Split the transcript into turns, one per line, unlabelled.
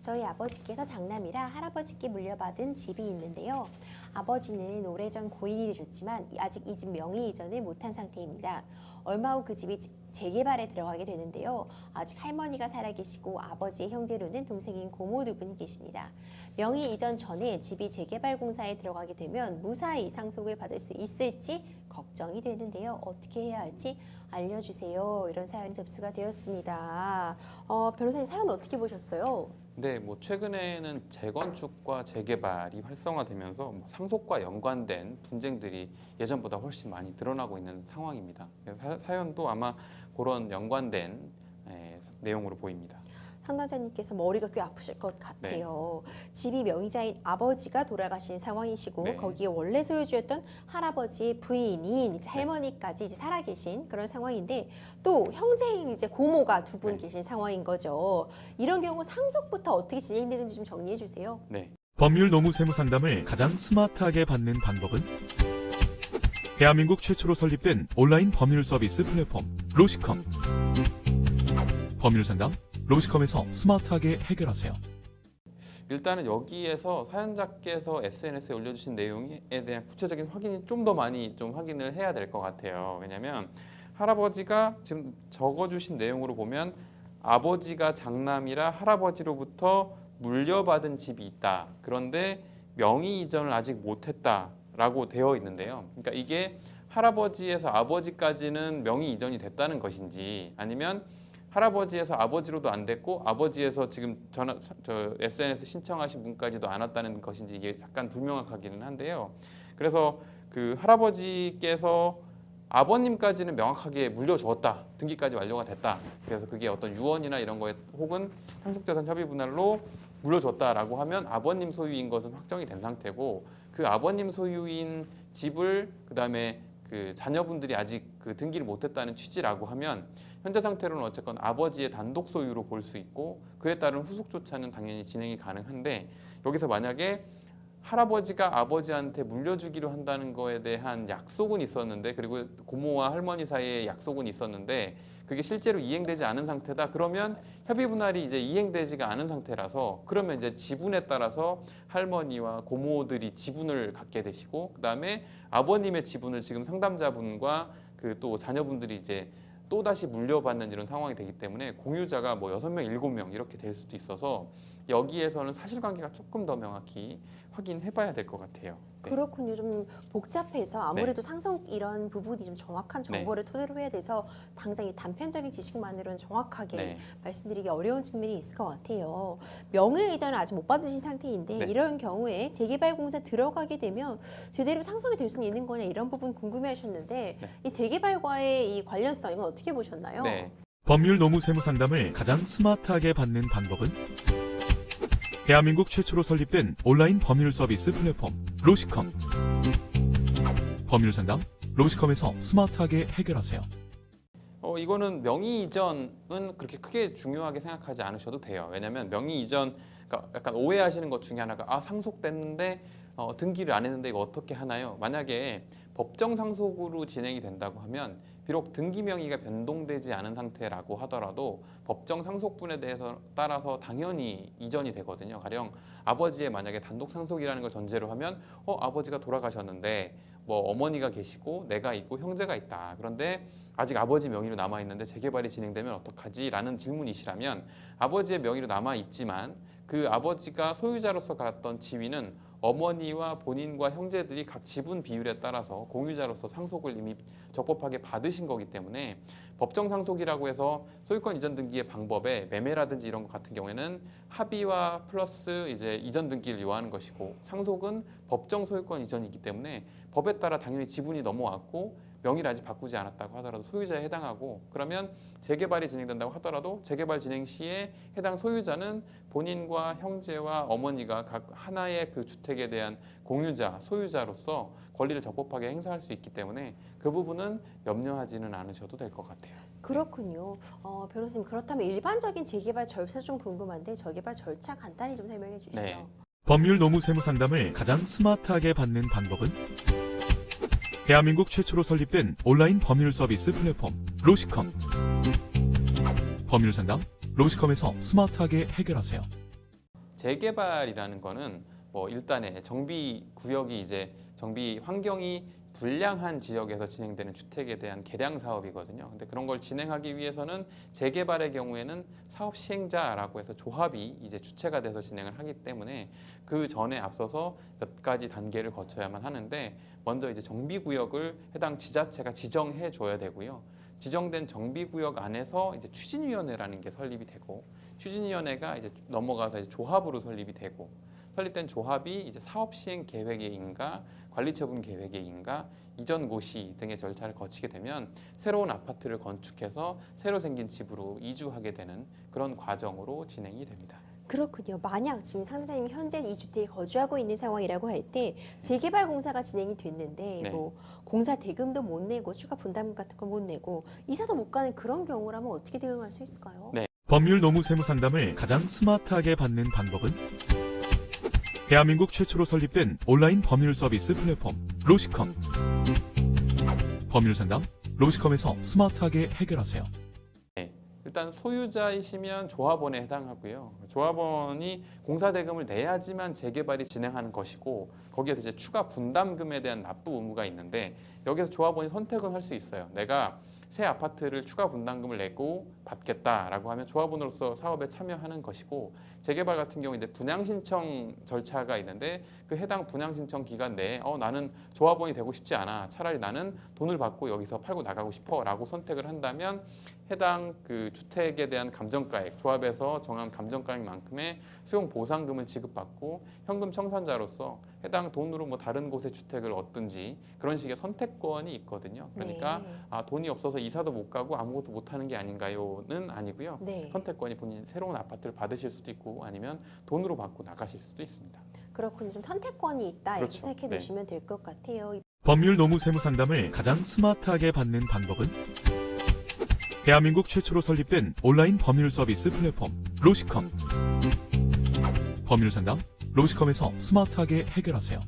저희 아버지께서 장남이라 할아버지께 물려받은 집이 있는데요. 아버지는 오래전 고인이 되셨지만 아직 이 집 명의 이전을 못한 상태입니다. 얼마 후 그 집이 재개발에 들어가게 되는데요. 아직 할머니가 살아계시고 아버지의 형제로는 동생인 고모 두 분이 계십니다. 명의 이전 전에 집이 재개발 공사에 들어가게 되면 무사히 상속을 받을 수 있을지 걱정이 되는데요. 어떻게 해야 할지 알려주세요. 이런 사연이 접수가 되었습니다. 변호사님 사연 어떻게 보셨어요?
네, 최근에는 재건축과 재개발이 활성화되면서 상속과 연관된 분쟁들이 예전보다 훨씬 많이 드러나고 있는 상황입니다. 그래서 사연도 아마 그런 연관된 내용으로 보입니다.
상담자님께서 머리가 꽤 아프실 것 같아요. 집이 명의자인 아버지가 돌아가신 상황이시고
네.
거기에 원래 소유주였던 할아버지의 부인인 이제 할머니까지 이제 살아계신 그런 상황인데 또 형제인 이제 고모가 두 분
네.
계신 상황인 거죠. 이런 경우 상속부터 어떻게 진행되는지 좀 정리해 주세요.
네.
법률 노무 세무 상담을 가장 스마트하게 받는 방법은 대한민국 최초로 설립된 온라인 법률 서비스 플랫폼 로시컴. 법률 상담 로시컴에서 스마트하게 해결하세요.
일단은 여기에서 사연자께서 SNS에 올려주신 내용에 대한 구체적인 확인이 좀 더 많이 확인을 해야 될 것 같아요. 왜냐하면 할아버지가 지금 적어주신 내용으로 보면 아버지가 장남이라 할아버지로부터 물려받은 집이 있다. 그런데 명의 이전을 아직 못했다라고 되어 있는데요. 그러니까 이게 할아버지에서 아버지까지는 명의 이전이 됐다는 것인지 아니면 할아버지에서 아버지로도 안 됐고 아버지에서 지금 SNS 신청하신 분까지도 안 왔다는 것인지 이게 약간 불명확하기는 한데요. 그래서 그 할아버지께서 아버님까지는 명확하게 물려주었다. 등기까지 완료가 됐다. 그래서 그게 어떤 유언이나 이런 거에 혹은 상속재산 협의 분할로 물려줬다라고 하면 아버님 소유인 것은 확정이 된 상태고 그 아버님 소유인 집을 그다음에 그 자녀분들이 아직 그 등기를 못했다는 취지라고 하면 현재 상태로는 어쨌건 아버지의 단독 소유로 볼 수 있고 그에 따른 후속조차는 당연히 진행이 가능한데 여기서 만약에 할아버지가 아버지한테 물려주기로 한다는 거에 대한 약속은 있었는데 그리고 고모와 할머니 사이에 약속은 있었는데 그게 실제로 이행되지 않은 상태다. 그러면 협의 분할이 이제 이행되지가 않은 상태라서 그러면 이제 지분에 따라서 할머니와 고모들이 지분을 갖게 되시고 그다음에 아버님의 지분을 지금 상담자분과 그 또 자녀분들이 이제 또다시 물려받는 이런 상황이 되기 때문에 공유자가 6명, 7명 이렇게 될 수도 있어서 여기에서는 사실관계가 조금 더 명확히 확인해 봐야 될 것 같아요. 네.
그렇군요. 좀 복잡해서 아무래도 상속 이런 부분이 좀 정확한 정보를 토대로 해야 돼서 당장 이 단편적인 지식만으로는 정확하게 말씀드리기 어려운 측면이 있을 것 같아요. 명의 이전을 아직 못 받으신 상태인데 이런 경우에 재개발 공사 들어가게 되면 제대로 상속이 될 수 있는 거냐 이런 부분 궁금해하셨는데 이 재개발과의 이 관련성 이건 어떻게 보셨나요?
법률 노무 세무 상담을 가장 스마트하게 받는 방법은 대한민국 최초로 설립된 온라인 법률 서비스 플랫폼 로시컴. 법률 상담 로시컴에서 스마트하게 해결하세요.
이거는 명의 이전은 그렇게 크게 중요하게 생각하지 않으셔도 돼요. 왜냐하면 명의 이전, 그러니까 약간 오해하시는 것 중에 하나가 상속됐는데 등기를 안 했는데 이거 어떻게 하나요? 만약에 법정 상속으로 진행이 된다고 하면 비록 등기 명의가 변동되지 않은 상태라고 하더라도 법정 상속분에 대해서 따라서 당연히 이전이 되거든요. 가령 아버지의 만약에 단독 상속이라는 걸 전제로 하면 아버지가 돌아가셨는데 어머니가 계시고 내가 있고 형제가 있다. 그런데 아직 아버지 명의로 남아 있는데 재개발이 진행되면 어떡하지? 라는 질문이시라면 아버지의 명의로 남아 있지만 그 아버지가 소유자로서 갖던 지위는 어머니와 본인과 형제들이 각 지분 비율에 따라서 공유자로서 상속을 이미 적법하게 받으신 거기 때문에 법정 상속이라고 해서 소유권 이전 등기의 방법에 매매라든지 이런 것 같은 경우에는 합의와 플러스 이제 이전 등기를 요하는 것이고 상속은 법정 소유권 이전이기 때문에 법에 따라 당연히 지분이 넘어왔고 명의를 아직 바꾸지 않았다고 하더라도 소유자에 해당하고 그러면 재개발이 진행된다고 하더라도 재개발 진행 시에 해당 소유자는 본인과 형제와 어머니가 각 하나의 그 주택에 대한 공유자, 소유자로서 권리를 적법하게 행사할 수 있기 때문에 그 부분은 염려하지는 않으셔도 될 것 같아요.
그렇군요. 변호사님 그렇다면 일반적인 재개발 절차 좀 궁금한데 재개발 절차 간단히 좀 설명해 주시죠.
법률 노무 세무 상담을 가장 스마트하게 받는 방법은 대한민국 최초로 설립된 온라인 법률 서비스 플랫폼 로시컴. 법률 상담 로시컴에서 스마트하게 해결하세요.
재개발이라는 거는 뭐 일단의 정비 구역이 이제 정비 환경이 불량한 지역에서 진행되는 주택에 대한 개량 사업이거든요. 근데 그런 걸 진행하기 위해서는 재개발의 경우에는 사업 시행자라고 해서 조합이 이제 주체가 돼서 진행을 하기 때문에 그 전에 앞서서 몇 가지 단계를 거쳐야만 하는데, 먼저 이제 정비구역을 해당 지자체가 지정해 줘야 되고요. 지정된 정비구역 안에서 이제 추진위원회라는 게 설립이 되고, 추진위원회가 이제 넘어가서 이제 조합으로 설립이 되고, 설립된 조합이 이제 사업 시행 계획의 인가, 관리 처분 계획의 인가, 이전 고시 등의 절차를 거치게 되면 새로운 아파트를 건축해서 새로 생긴 집으로 이주하게 되는 그런 과정으로 진행이 됩니다.
그렇군요. 만약 지금 상자님 현재 이 주택에 거주하고 있는 상황이라고 할 때 재개발 공사가 진행이 됐는데
네.
뭐 공사 대금도 못 내고 추가 분담금 같은 걸 못 내고 이사도 못 가는 그런 경우라면 어떻게 대응할 수 있을까요?
네.
법률 노무 세무 상담을 가장 스마트하게 받는 방법은 대한민국 최초로 설립된 온라인 법률 서비스 플랫폼 로시컴. 법률 상담 로시컴에서 스마트하게 해결하세요.
일단 소유자이시면 조합원에 해당하고요. 조합원이 공사 대금을 내야지만 재개발이 진행하는 것이고, 거기에서 이제 추가 분담금에 대한 납부 의무가 있는데, 여기서 조합원이 선택은 할 수 있어요. 내가 새 아파트를 추가 분담금을 내고 받겠다라고 하면 조합원으로서 사업에 참여하는 것이고, 재개발 같은 경우 이제 분양 신청 절차가 있는데 그 해당 분양 신청 기간 내에 나는 조합원이 되고 싶지 않아, 차라리 나는 돈을 받고 여기서 팔고 나가고 싶어라고 선택을 한다면 해당 그 주택에 대한 감정가액, 조합에서 정한 감정가액만큼의 수용 보상금을 지급받고 현금 청산자로서 해당 돈으로 뭐 다른 곳에 주택을 얻든지 그런 식의 선택권이 있거든요. 그러니까
네.
돈이 없어서 이사도 못 가고 아무것도 못 하는 게 아닌가요는 아니고요.
네.
선택권이 본인 새로운 아파트를 받으실 수도 있고 아니면 돈으로 받고 나가실 수도 있습니다.
그렇군요. 좀 선택권이 있다 이렇게
그렇죠.
생각해
네.
두시면 될 것 같아요.
법률 노무 세무 상담을 가장 스마트하게 받는 방법은 대한민국 최초로 설립된 온라인 법률 서비스 플랫폼 로시컴. 법률 상담 로시컴에서 스마트하게 해결하세요.